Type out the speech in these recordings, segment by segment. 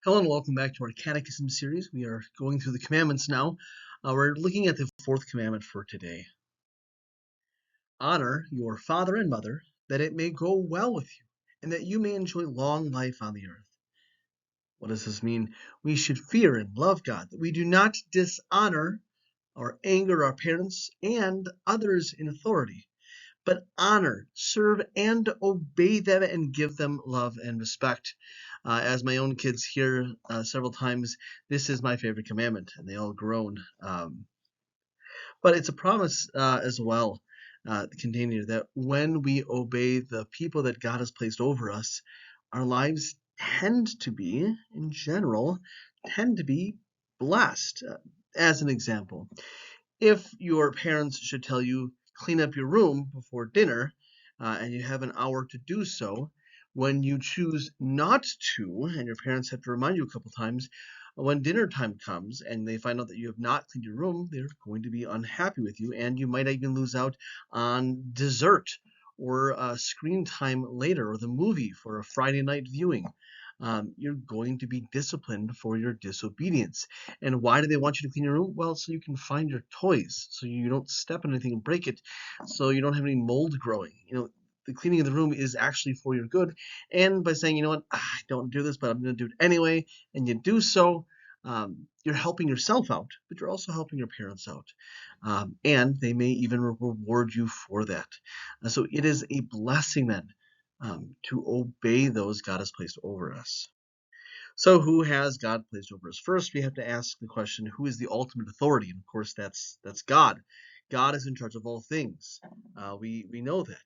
Hello and welcome back to our Catechism series. We are going through the commandments now. We're looking at the fourth commandment for today. Honor your father and mother, that it may go well with you, and that you may enjoy long life on the earth. What does this mean? We should fear and love God, that we do not dishonor or anger our parents and others in authority, but honor, serve, and obey them and give them love and respect. As my own kids hear several times, this is my favorite commandment, and they all groan. But it's a promise as well, contained here, that when we obey the people that God has placed over us, our lives tend to be, in general, blessed. As an example, if your parents should tell you, clean up your room before dinner, and you have an hour to do so, when you choose not to, and your parents have to remind you a couple times, when dinner time comes and they find out that you have not cleaned your room, they're going to be unhappy with you, and you might even lose out on dessert or screen time later, or the movie for a Friday night viewing. You're going to be disciplined for your disobedience. And why do they want you to clean your room? Well, so you can find your toys, so you don't step on anything and break it, so you don't have any mold growing. The cleaning of the room is actually for your good. And by saying, you know what, I don't do this, but I'm going to do it anyway, and you do so, you're helping yourself out, but you're also helping your parents out. And they may even reward you for that. So it is a blessing then to obey those God has placed over us. So who has God placed over us? First, we have to ask the question, who is the ultimate authority? And of course, that's God. God is in charge of all things. We know that.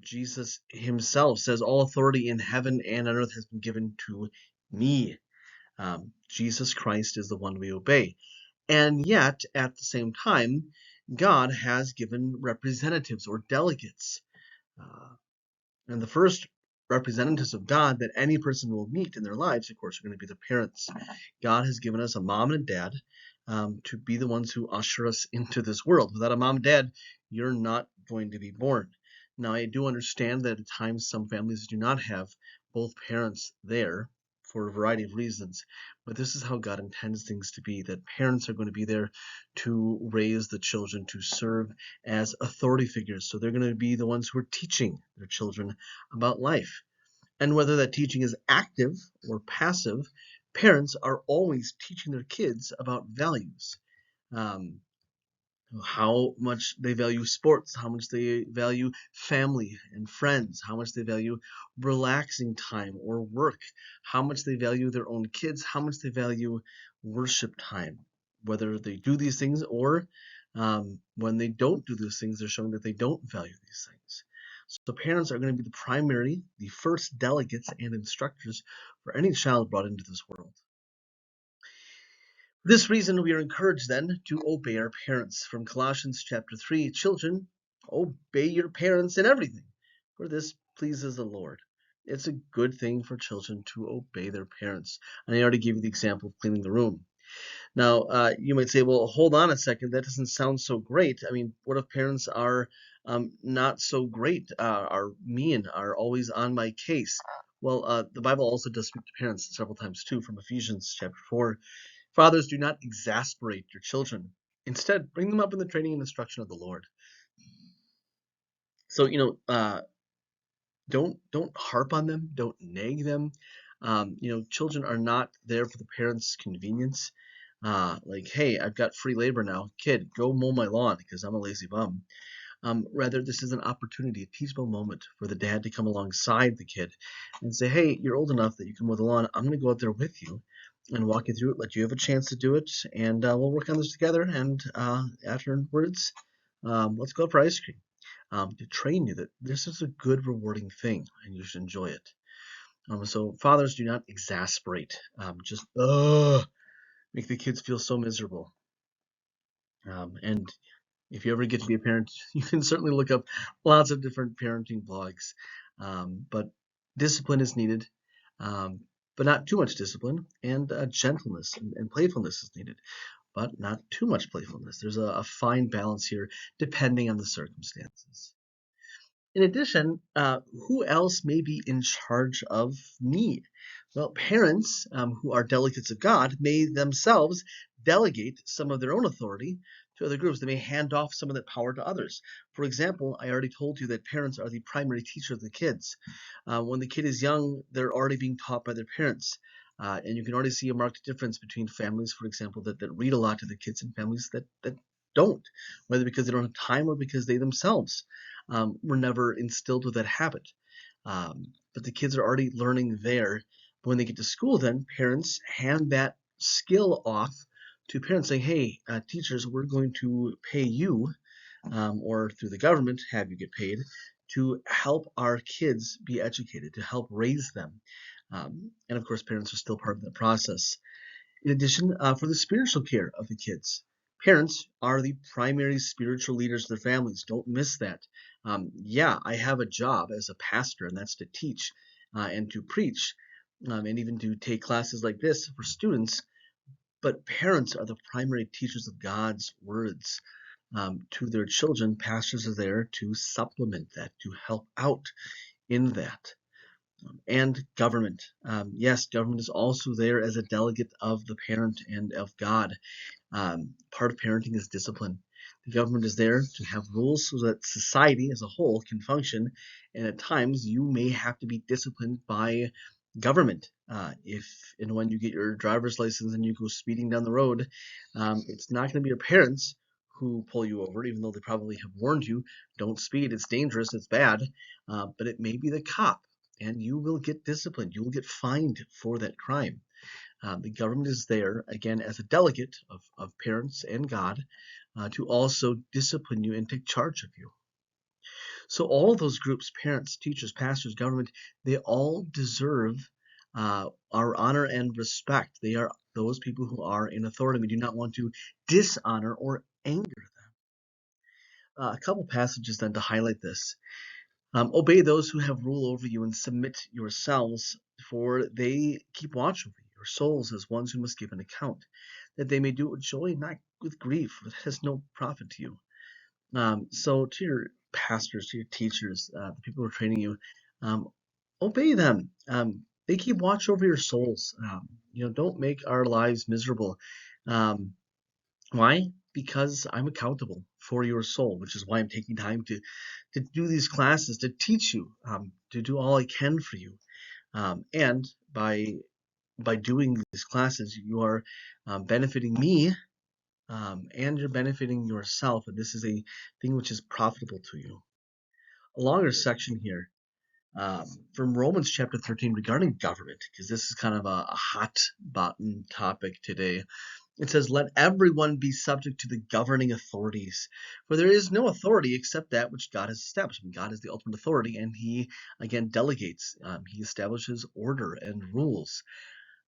Jesus himself says, all authority in heaven and on earth has been given to me. Jesus Christ is the one we obey. And yet, at the same time, God has given representatives or delegates. And the first representatives of God that any person will meet in their lives, of course, are going to be their parents. God has given us a mom and a dad to be the ones who usher us into this world. Without a mom and dad, you're not going to be born. Now, I do understand that at times some families do not have both parents there for a variety of reasons, but this is how God intends things to be, that parents are going to be there to raise the children, to serve as authority figures. So they're going to be the ones who are teaching their children about life. And whether that teaching is active or passive, parents are always teaching their kids about values. Um, how much they value sports, how much they value family and friends, how much they value relaxing time or work, how much they value their own kids, how much they value worship time. Whether they do these things or when they don't do those things, they're showing that they don't value these things. So parents are going to be the first delegates and instructors for any child brought into this world. For this reason, we are encouraged then to obey our parents. From Colossians chapter 3, children, obey your parents in everything, for this pleases the Lord. It's a good thing for children to obey their parents. And I already gave you the example of cleaning the room. Now, you might say, well, hold on a second, that doesn't sound so great. I mean, what if parents are not so great, are mean, are always on my case? Well, the Bible also does speak to parents several times too, from Ephesians chapter 4. Fathers, do not exasperate your children. Instead, bring them up in the training and instruction of the Lord. So, don't harp on them, don't nag them. Children are not there for the parents' convenience. Like, hey, I've got free labor now. Kid, go mow my lawn because I'm a lazy bum. Rather, this is an opportunity, a teachable moment for the dad to come alongside the kid and say, hey, you're old enough that you can mow the lawn. I'm going to go out there with you and walk you through it, let you have a chance to do it, and we'll work on this together. And afterwards, let's go for ice cream. To train you that this is a good, rewarding thing, and you should enjoy it. So fathers, do not exasperate. Just make the kids feel so miserable. And if you ever get to be a parent, you can certainly look up lots of different parenting blogs. But discipline is needed, but not too much discipline, and gentleness and playfulness is needed, but not too much playfulness. There's a fine balance here depending on the circumstances. In addition, who else may be in charge of me? Well, parents who are delegates of God may themselves delegate some of their own authority to other groups. They may hand off some of that power to others. For example, I already told you that parents are the primary teacher of the kids. When the kid is young, they're already being taught by their parents. And you can already see a marked difference between families, for example, that read a lot to the kids and families that don't, whether because they don't have time or because they themselves were never instilled with that habit. But the kids are already learning there. But when they get to school, then parents hand that skill off to parents saying, hey, teachers, we're going to pay you, or through the government, have you get paid to help our kids be educated, to help raise them. And of course, parents are still part of the process. In addition, for the spiritual care of the kids, parents are the primary spiritual leaders of their families. Don't miss that. Yeah, I have a job as a pastor, and that's to teach and to preach, and even to take classes like this for students. But parents are the primary teachers of God's words to their children. Pastors are there to supplement that, to help out in that. And government. Yes, government is also there as a delegate of the parent and of God. Part of parenting is discipline. The government is there to have rules so that society as a whole can function, and at times you may have to be disciplined by government. If and when you get your driver's license and you go speeding down the road, it's not going to be your parents who pull you over, even though they probably have warned you, don't speed, it's dangerous, it's bad, but it may be the cop, and you will get disciplined. You will get fined for that crime. The government is there, again, as a delegate of parents and God to also discipline you and take charge of you. So all of those groups, parents, teachers, pastors, government, they all deserve our honor and respect. They are those people who are in authority. We do not want to dishonor or anger them. A couple passages then to highlight this. Obey those who have rule over you and submit yourselves, for they keep watch over your souls as ones who must give an account, that they may do it with joy, not with grief, for it has no profit to you. So to your pastors, to your teachers, the people who are training you, obey them. They keep watch over your souls. Don't make our lives miserable. Um, why? Because I'm accountable for your soul, which is why I'm taking time to do these classes, to teach you, to do all I can for you. And by doing these classes, you are benefiting me, and you're benefiting yourself. And this is a thing which is profitable to you. A longer section here from Romans chapter 13 regarding government, because this is kind of a hot button topic today. It says, let everyone be subject to the governing authorities, for there is no authority except that which God has established. I mean, God is the ultimate authority, and he, again, delegates. He establishes order and rules,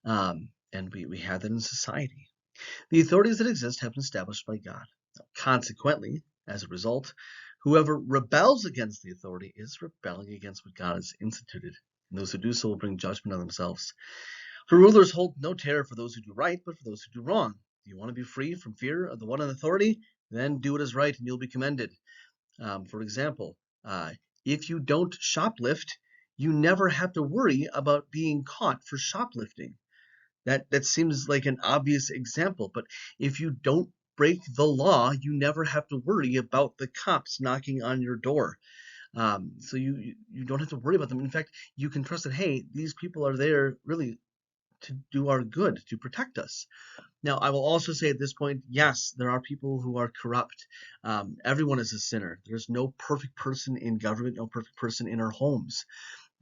and we have that in society. The authorities that exist have been established by God. Consequently, as a result, whoever rebels against the authority is rebelling against what God has instituted, and those who do so will bring judgment on themselves. For rulers hold no terror for those who do right, but for those who do wrong. Do you want to be free from fear of the one in authority? Then do what is right, and you'll be commended. For example, if you don't shoplift, you never have to worry about being caught for shoplifting. That seems like an obvious example, but if you don't break the law, you never have to worry about the cops knocking on your door. So you don't have to worry about them. In fact, you can trust that, hey, these people are there really to do our good, to protect us. Now, I will also say at this point, yes, there are people who are corrupt. Everyone is a sinner. There's no perfect person in government, no perfect person in our homes.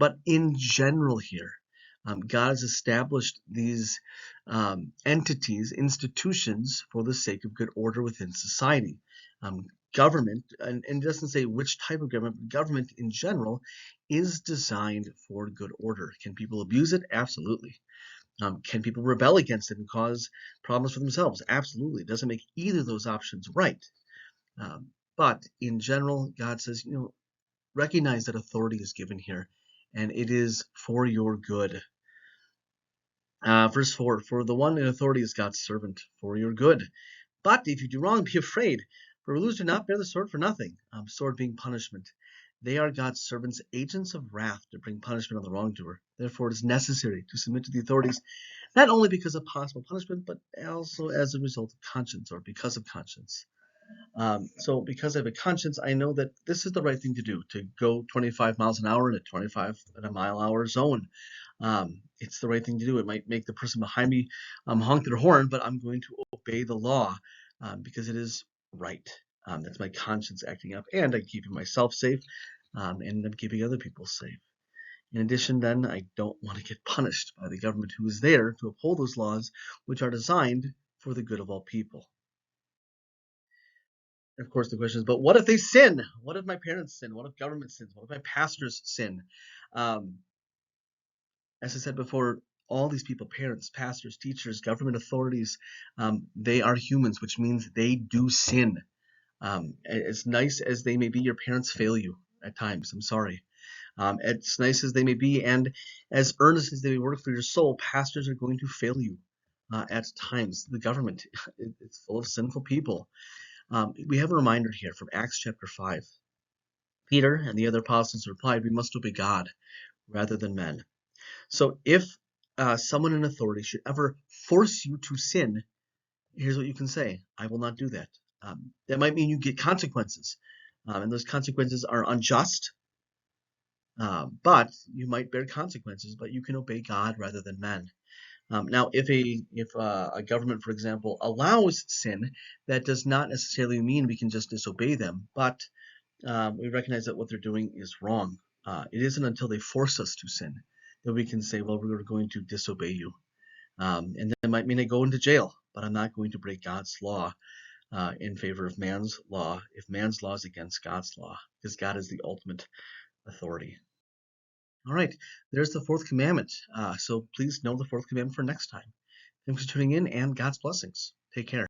But in general here, God has established these entities, institutions, for the sake of good order within society. Government, and it doesn't say which type of government, but government in general is designed for good order. Can people abuse it? Absolutely. Can people rebel against it and cause problems for themselves? Absolutely. It doesn't make either of those options right. But in general, God says, recognize that authority is given here, and it is for your good. Verse 4, for the one in authority is God's servant for your good. But if you do wrong, be afraid, for rulers do not bear the sword for nothing, sword being punishment. They are God's servants, agents of wrath to bring punishment on the wrongdoer. Therefore, it is necessary to submit to the authorities, not only because of possible punishment, but also as a result of conscience or because of conscience. So because I have a conscience, I know that this is the right thing to do, to go 25 miles an hour in a 25 in a mile an hour zone. It's the right thing to do. It might make the person behind me honk their horn, but I'm going to obey the law because it is right. That's my conscience acting up, and I'm keeping myself safe, and I'm keeping other people safe. In addition, then, I don't want to get punished by the government who is there to uphold those laws, which are designed for the good of all people. Of course, the question is, but what if they sin? What if my parents sin? What if government sins? What if my pastors sin? Um, as I said before, all these people, parents, pastors, teachers, government authorities, they are humans, which means they do sin. As nice as they may be, your parents fail you at times. I'm sorry. As nice as they may be, and as earnest as they may work for your soul, pastors are going to fail you at times. The government, it's full of sinful people. We have a reminder here from Acts chapter 5. Peter and the other apostles replied, "We must obey God rather than men." So if someone in authority should ever force you to sin, here's what you can say: I will not do that. That might mean you get consequences, and those consequences are unjust, but you might bear consequences, but you can obey God rather than men. Now, if a government, for example, allows sin, that does not necessarily mean we can just disobey them, but we recognize that what they're doing is wrong. It isn't until they force us to sin that we can say, well, we're going to disobey you. And that might mean I go into jail, but I'm not going to break God's law in favor of man's law if man's law is against God's law, because God is the ultimate authority. All right, there's the fourth commandment. So please know the fourth commandment for next time. Thanks for tuning in, and God's blessings. Take care.